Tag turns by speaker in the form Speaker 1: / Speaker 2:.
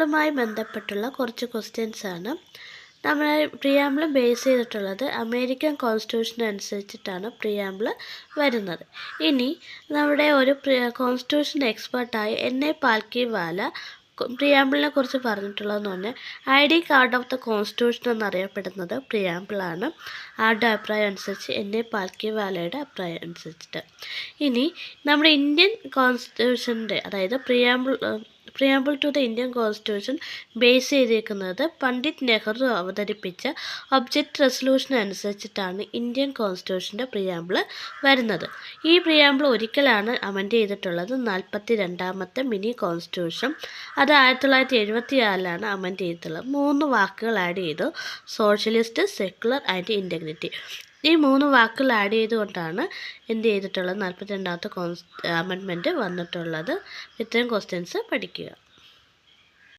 Speaker 1: പ്രിയാമ്പിളുമായി ബന്ധപ്പെട്ടുള്ള കുറച്ച് ക്വസ്റ്റ്യൻസ് ആണ്. നമ്മുടെ പ്രിയാമ്പിൾ ബേസ് ചെയ്തിട്ടുള്ളത് അമേരിക്കൻ കോൺസ്റ്റിറ്റ്യൂഷൻ അനുസരിച്ചിട്ടാണ് പ്രിയാമ്പിൾ വരുന്നത്. ഇനി നമ്മുടെ ഒരു കോൺസ്റ്റിറ്റ്യൂഷൻ എക്സ്പേർട്ടായ എൻ.എ. പാൽക്കിവാല പ്രിയാമ്പിളിനെ കുറിച്ച് പറഞ്ഞിട്ടുള്ളതെന്ന് പറഞ്ഞാൽ ID card of the constitution എന്നറിയപ്പെടുന്നത് പ്രിയാമ്പിളാണ്. ആരുടെ അഭിപ്രായം അനുസരിച്ച്? എൻ.എ. പാൽക്കിവാലയുടെ അഭിപ്രായം അനുസരിച്ചിട്ട്. ഇനി നമ്മുടെ ഇന്ത്യൻ കോൺസ്റ്റിറ്റ്യൂഷൻ്റെ അതായത് preamble to the Indian constitution base ചെയ്തിരിക്കുന്നത് പണ്ഡിറ്റ് നെഹ്റു അവതരിപ്പിച്ച ഒബ്ജക്റ്റ് റെസൊല്യൂഷൻ അനുസരിച്ചിട്ടാണ് ഇന്ത്യൻ കോൺസ്റ്റിറ്റ്യൂഷൻ്റെ പ്രിയാമ്പിൾ വരുന്നത്. ഈ പ്രിയാമ്പിൾ ഒരിക്കലാണ് അമെൻഡ് ചെയ്തിട്ടുള്ളത്, 42ാമത്തെ മിനി കോൺസ്റ്റിറ്റ്യൂഷൻ. അത് 1974 അമെൻഡ് ചെയ്തിട്ടുള്ളത്. 3 വാക്കുകൾ ആഡ് ചെയ്തു: സോഷ്യലിസ്റ്റ്, സെക്യുലർ ആൻഡ് ഇൻറ്റഗ്രിറ്റി. ഈ 3 വാക്കുകൾ ആഡ് ചെയ്തുകൊണ്ടാണ് എന്ത് ചെയ്തിട്ടുള്ളത്? 42ാമത്തെ അമെൻഡ്മെൻറ്റ് വന്നിട്ടുള്ളത്. ഇത്രയും ക്വസ്റ്റ്യൻസ് പഠിക്കുക.